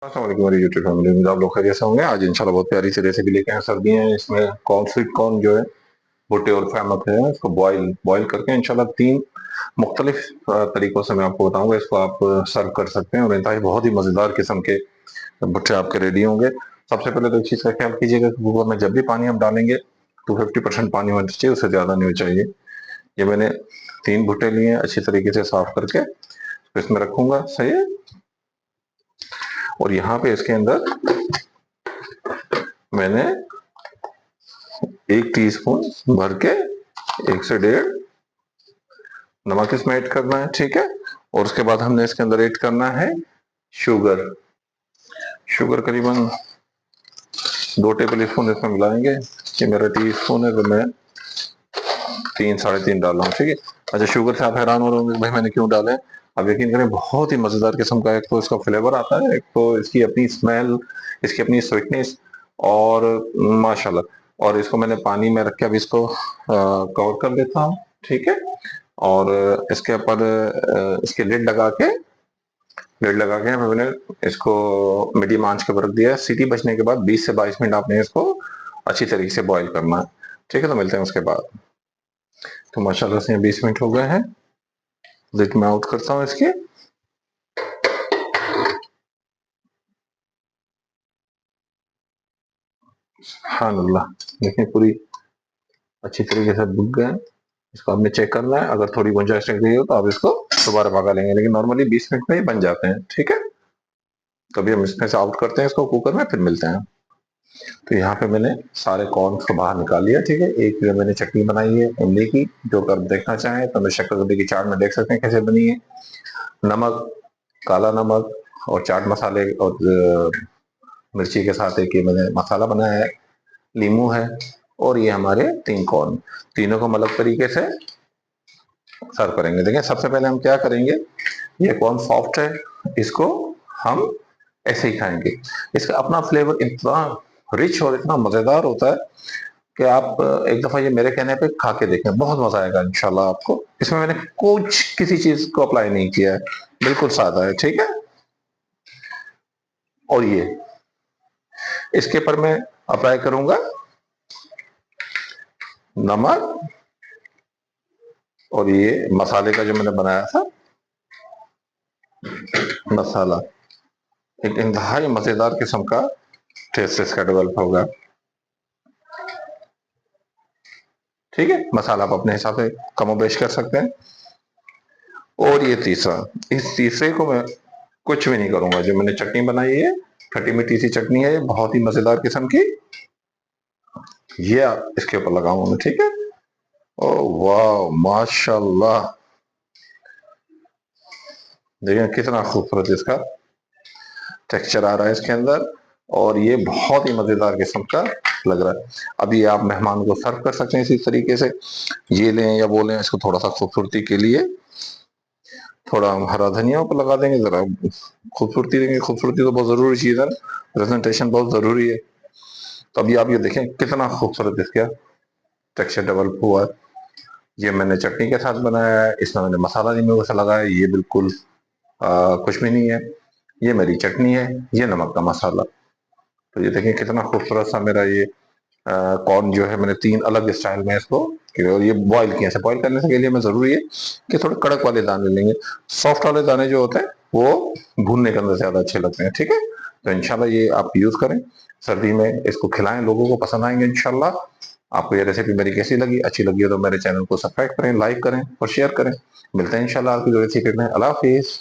अस्सलाम वालेकुम मेरी यूट्यूब फैमिली में आप लोग खैरियत से होंगे। आज इंशाल्लाह बहुत प्यारी सी रेसिपी लेके आए। सर्दियाँ हैं, इसमें कॉर्न स्वीट कॉर्न जो है भुट्टे और फेमस है, इसको बॉईल बॉईल करके इंशाल्लाह तीन मुख्तलिफ तरीकों से मैं आपको बताऊंगा। इसको आप सर्व कर सकते हैं और इंतहाई बहुत ही मजेदार किस्म के भुट्टे आपके रेडी होंगे। सबसे पहले तो एक चीज का ख्याल कीजिएगा कि कुकर में जब भी पानी आप डालेंगे तो 50% पानी होना चाहिए, उससे ज्यादा नहीं होना चाहिए। ये मैंने तीन भुट्टे लिए हैं, अच्छी तरीके से साफ करके इसमें रखूंगा, सही है। और यहाँ पे इसके अंदर मैंने 1 टीस्पून भर के 1 से 1.5 नमक इसमें ऐड करना है, ठीक है। और उसके बाद हमने इसके अंदर ऐड करना है शुगर। शुगर करीबन 2 टेबल स्पून इसमें मिलाएंगे। ये मेरा टी स्पून है तो मैं 3 साढ़े 3 डाल रहा हूँ, ठीक है। अच्छा, शुगर से आप हैरान हो रहे होंगे भाई मैंने क्यों डाले। अब यकीन करें बहुत ही मजेदार किस्म का एक तो इसका फ्लेवर आता है, एक तो इसकी अपनी स्मेल, इसकी अपनी स्वीटनेस और माशाल्लाह। और इसको मैंने पानी में रख के अब इसको कवर कर देता हूँ, ठीक है। और इसके ऊपर इसके लिड लगा के मैंने इसको मीडियम आंच के ऊपर रख दिया है। सीटी बजने के बाद 20 से 22 मिनट आपने इसको अच्छी तरीके से बॉईल करना है, ठीक है। तो मिलते हैं उसके बाद। तो माशाल्लाह से 20 मिनट हो गए हैं। लिड मैं आउट करता हूँ इसके। हाँ अल्लाह, देखिए पूरी अच्छी तरीके से बुक गए। इसको आपने चेक करना है, अगर थोड़ी गुंजाइश रह गई हो तो आप इसको दोबारा पका लेंगे, लेकिन नॉर्मली 20 मिनट में ही बन जाते हैं, ठीक है। तो अभी हम इसमें से आउट करते हैं इसको कुकर में, फिर मिलते हैं। तो यहाँ पे मैंने सारे कॉर्न को बाहर निकाल लिया, ठीक है। एक जो मैंने चटनी बनाई है इमली की, जो अगर देखना चाहें तो मैं शक्कर की चाट में देख सकते हैं कैसे बनी है। नमक, काला नमक और चाट मसाले और मिर्ची के साथ एक ये मैंने मसाला बनाया है। लीमू है और ये हमारे 3 कॉर्न, तीनों को हम अलग तरीके से सर्व करेंगे। देखिए सबसे पहले हम क्या करेंगे, ये कॉर्न सॉफ्ट है, इसको हम ऐसे ही खाएंगे। इसका अपना फ्लेवर इतना रिच और इतना मजेदार होता है कि आप एक दफा ये मेरे कहने पे खा के देखें, बहुत मजा आएगा इंशाल्लाह आपको। इसमें मैंने कुछ किसी चीज को अप्लाई नहीं किया है, बिल्कुल सादा है, ठीक है। और ये इसके ऊपर मैं अप्लाई करूंगा नमक और ये मसाले का जो मैंने बनाया था मसाला, एक इंतहाई मजेदार किस्म का टेस्ट इसका डेवलप होगा, ठीक है। मसाला आप अपने हिसाब से कमो बेश कर सकते हैं। और ये तीसरा, इस तीसरे को मैं कुछ भी नहीं करूंगा। जो मैंने चटनी बनाई है, खट्टी मीठी सी चटनी है, बहुत ही मजेदार किस्म की, ये इसके ऊपर लगाऊंगा मैं, ठीक है। ओ वाह माशाल्लाह, देखिए कितना खूबसूरत इसका टेक्सचर आ रहा है इसके अंदर। और ये बहुत ही मजेदार किस्म का लग रहा है। अभी आप मेहमान को सर्व कर सकते हैं इसी तरीके से, ये लें या वो लें। इसको थोड़ा सा खूबसूरती के लिए थोड़ा हम हरा धनिया ऊपर लगा देंगे, जरा खूबसूरती देंगे। खूबसूरती तो बहुत जरूरी चीज है, प्रेजेंटेशन बहुत जरूरी है। तो अभी आप ये देखें कितना खूबसूरत इसका टेक्सचर डेवलप हुआ है। ये मैंने चटनी के साथ बनाया है, इसमें मैंने मसाला नींबू से लगाया, ये बिल्कुल कुछ भी नहीं है। ये मेरी चटनी है, ये नमक का मसाला। तो ये देखें कितना खूबसूरत सा मेरा ये कॉर्न जो है, मैंने 3 अलग स्टाइल में इसको और ये बॉईल किया है। बॉईल करने से के लिए हमें जरूरी है कि थोड़े कड़क वाले दाने लेंगे। सॉफ्ट वाले दाने जो होते हैं वो भूनने के अंदर ज्यादा अच्छे लगते हैं, ठीक है। तो इंशाल्लाह ये आप यूज करें, सर्दी में इसको खिलाएं, लोगों को पसंद आएंगे इंशाल्लाह। आपको ये रेसिपी मेरी कैसी लगी, अच्छी लगी हो तो मेरे चैनल को सब्सक्राइब करें, लाइक करें और शेयर करें। मिलते हैं इंशाल्लाह आपकी रेसिपी में। अल्लाह हाफिज।